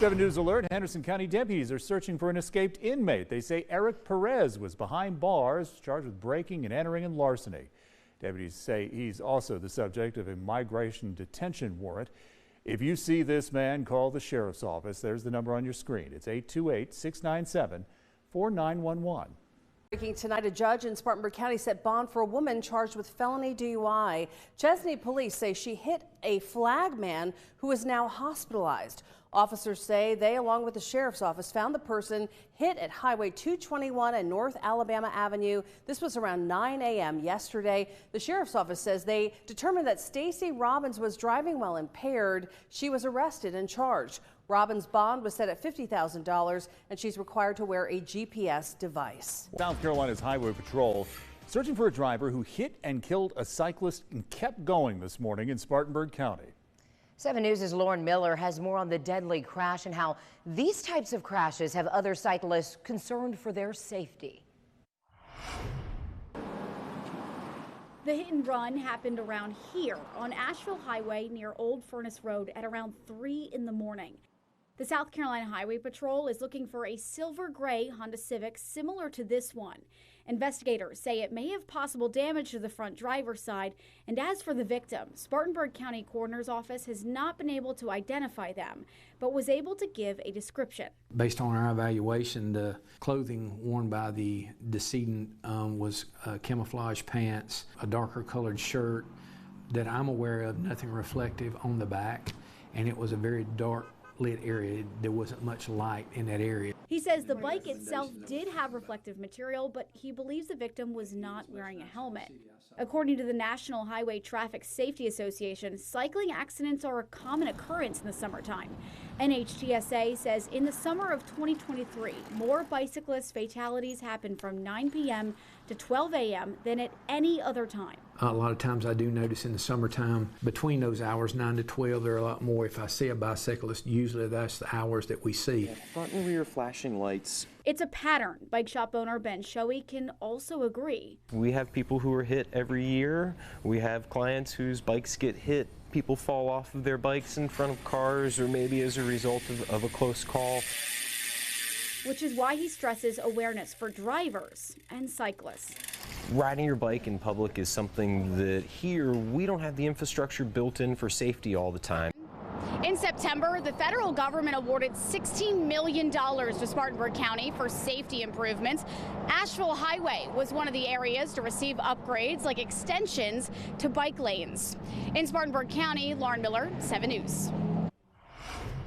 7 News Alert, Henderson County deputies are searching for an escaped inmate. They say Eric Perez was behind bars, charged with breaking and entering and larceny. Deputies say he's also the subject of a migration detention warrant. If you see this man, call the sheriff's office. There's the number on your screen. It's 828-697-4911. Breaking tonight, a judge in Spartanber County set bond for a woman charged with felony DUI. Chesney police say she hit a flagman who is now hospitalized. Officers say they, along with the sheriff's office, found the person hit at Highway 221 and North Alabama Avenue. This was around 9 a.m. yesterday. The sheriff's office says they determined that Stacy Robbins was driving while impaired. She was arrested and charged. Robbins' bond was set at $50,000, and she's required to wear a GPS device. South Carolina's Highway Patrol searching for a driver who hit and killed a cyclist and kept going this morning in Spartanber County. 7 News' Lauren Miller has more on the deadly crash and how these types of crashes have other cyclists concerned for their safety. The hit and run happened around here on Asheville Highway near Old Furnace Road at around 3 in the morning. The South Carolina Highway Patrol is looking for a silver gray Honda Civic similar to this one. Investigators say it may have possible damage to the front driver's side. And as for the victim, Spartanber County Coroner's Office has not been able to identify them, but was able to give a description. Based on our evaluation, the clothing worn by the decedent was camouflage pants, a darker colored shirt that I'm aware of, nothing reflective on the back, and it was a very dark lit area. There wasn't much light in that area. He says the bike itself did have reflective material, but he believes the victim was not wearing a helmet. According to the National Highway Traffic Safety Association, cycling accidents are a common occurrence in the summertime. NHTSA says in the summer of 2023, more bicyclist fatalities happened from 9 p.m. to 12 a.m. than at any other time. A lot of times I do notice in the summertime, between those hours, 9 to 12, there are a lot more. If I see a bicyclist, usually that's the hours that we see. Front and rear flashing lights. It's a pattern. Bike shop owner Ben Shoei can also agree. We have people who are hit every year. We have clients whose bikes get hit. People fall off of their bikes in front of cars or maybe as a result of a close call. Which is why he stresses awareness for drivers and cyclists. Riding your bike in public is something that here we don't have the infrastructure built in for safety all the time. In September, the federal government awarded $16 million to Spartanburg County for safety improvements. Asheville Highway was one of the areas to receive upgrades like extensions to bike lanes. In Spartanburg County, Lauren Miller, 7 News.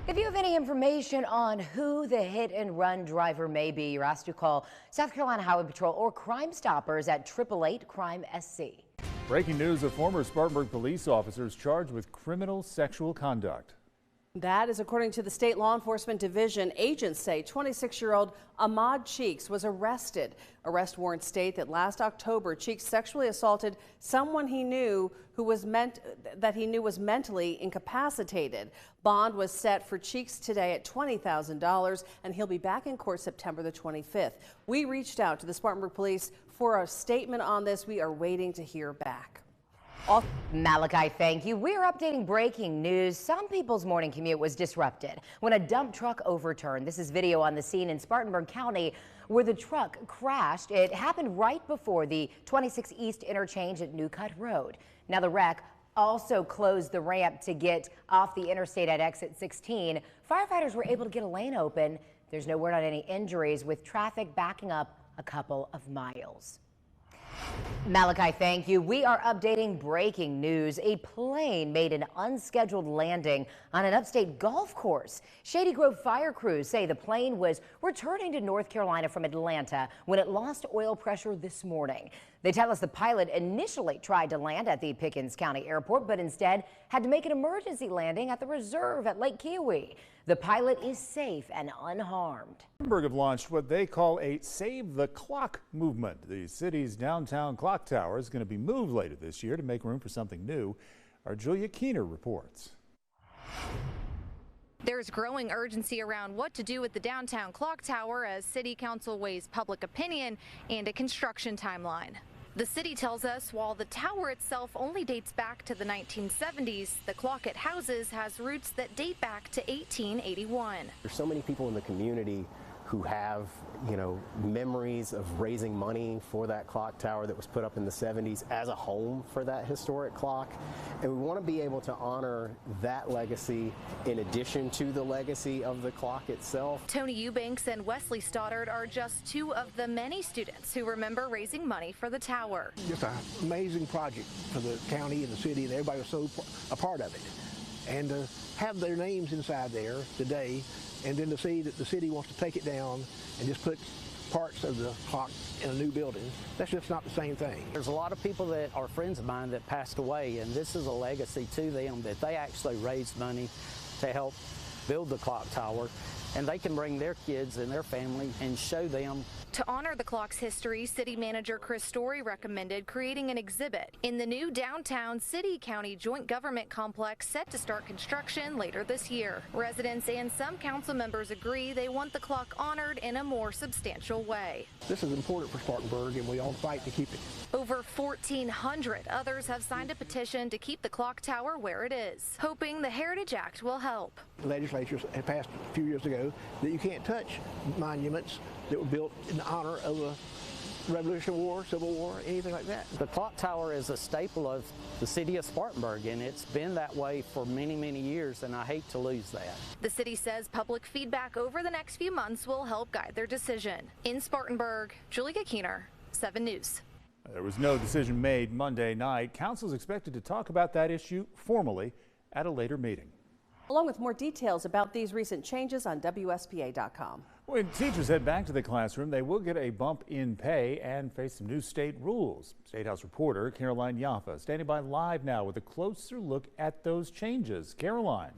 If you have any information on who the hit and run driver may be, you're asked to call South Carolina Highway Patrol or Crime Stoppers at 888-CRIME-SC. Breaking news, a former Spartanburg police officer is charged with criminal sexual conduct. That is according to the State Law Enforcement Division. Agents say 26-year-old Ahmad Cheeks was arrested. Arrest warrants state that last October, Cheeks sexually assaulted someone he knew was mentally incapacitated. Bond was set for Cheeks today at $20,000, and he'll be back in court September the 25th. We reached out to the Spartanburg Police for a statement on this. We are waiting to hear back. Malachi, thank you. We're updating breaking news. Some people's morning commute was disrupted when a dump truck overturned. This is video on the scene in Spartanburg County where the truck crashed. It happened right before the 26 East interchange at New Cut Road. Now the wreck also closed the ramp to get off the interstate at exit 16. Firefighters were able to get a lane open. There's no word on any injuries, with traffic backing up a couple of miles. Malachi, thank you. We are updating breaking news. A plane made an unscheduled landing on an upstate golf course. Shady Grove fire crews say the plane was returning to North Carolina from Atlanta when it lost oil pressure this morning. They tell us the pilot initially tried to land at the Pickens County Airport, but instead had to make an emergency landing at the reserve at Lake Kiowee. The pilot is safe and unharmed. Spartanburg have launched what they call a Save the Clock movement. The city's downtown clock tower is going to be moved later this year to make room for something new. Our Julia Keener reports. There's growing urgency around what to do with the downtown clock tower as City Council weighs public opinion and a construction timeline. The city tells us while the tower itself only dates back to the 1970s, the clock it houses has roots that date back to 1881. There's so many people in the community who have, memories of raising money for that clock tower that was put up in the 70s as a home for that historic clock. And we want to be able to honor that legacy in addition to the legacy of the clock itself. Tony Eubanks and Wesley Stoddard are just two of the many students who remember raising money for the tower. Just an amazing project for the county and the city, and everybody was so a part of it. And to have their names inside there today, and then to see that the city wants to take it down and just put parts of the clock in a new building, that's just not the same thing. There's a lot of people that are friends of mine that passed away, and this is a legacy to them that they actually raised money to help build the clock tower, and they can bring their kids and their family and show them. To honor the clock's history, City Manager Chris Story recommended creating an exhibit in the new downtown city-county joint government complex set to start construction later this year. Residents and some council members agree they want the clock honored in a more substantial way. This is important for Spartanburg, and we all fight to keep it. Over 1,400 others have signed a petition to keep the clock tower where it is, hoping the Heritage Act will help. The legislature had passed a few years ago that you can't touch monuments that were built in honor of a Revolutionary War, Civil War, anything like that. The clock tower is a staple of the city of Spartanburg, and it's been that way for many, many years, and I hate to lose that. The city says public feedback over the next few months will help guide their decision. In Spartanburg, Julia Keener, 7 News. There was no decision made Monday night. Council is expected to talk about that issue formally at a later meeting. Along with more details about these recent changes on WSPA.com. When teachers head back to the classroom, they will get a bump in pay and face some new state rules. State House reporter Caroline Yaffa standing by live now with a closer look at those changes. Caroline.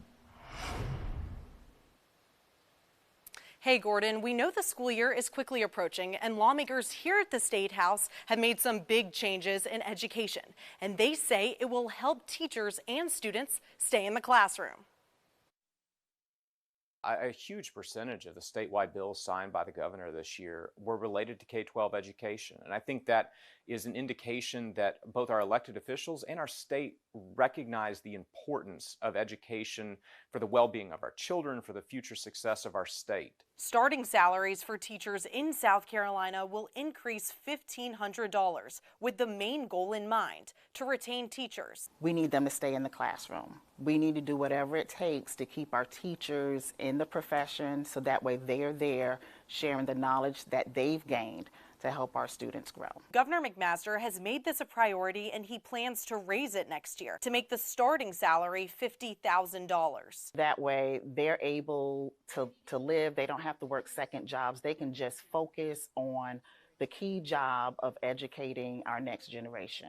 Hey Gordon, we know the school year is quickly approaching, and lawmakers here at the State House have made some big changes in education, and they say it will help teachers and students stay in the classroom. A huge percentage of the statewide bills signed by the governor this year were related to K-12 education. And I think that is an indication that both our elected officials and our state recognize the importance of education for the well-being of our children, for the future success of our state. Starting salaries for teachers in South Carolina will increase $1,500 with the main goal in mind, to retain teachers. We need them to stay in the classroom. We need to do whatever it takes to keep our teachers in the profession so that way they're there sharing the knowledge that they've gained to help our students grow. Governor McMaster has made this a priority, and he plans to raise it next year to make the starting salary $50,000. That way they're able to live. They don't have to work second jobs. They can just focus on the key job of educating our next generation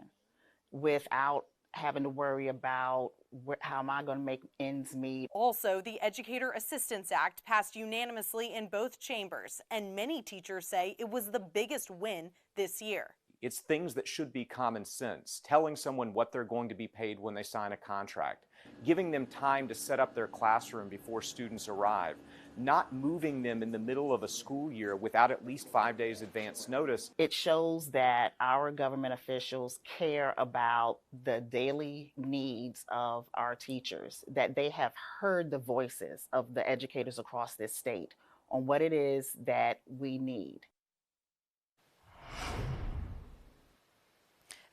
without having to worry about how am I going to make ends meet. Also, the Educator Assistance Act passed unanimously in both chambers, and many teachers say it was the biggest win this year. It's things that should be common sense, telling someone what they're going to be paid when they sign a contract, giving them time to set up their classroom before students arrive, not moving them in the middle of a school year without at least 5 days advance notice. It shows that our government officials care about the daily needs of our teachers, that they have heard the voices of the educators across this state on what it is that we need.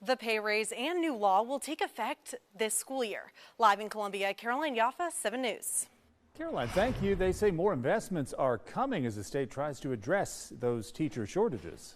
The pay raise and new law will take effect this school year. Live in Columbia, Caroline Yaffa, 7 News. Caroline, thank you. They say more investments are coming as the state tries to address those teacher shortages.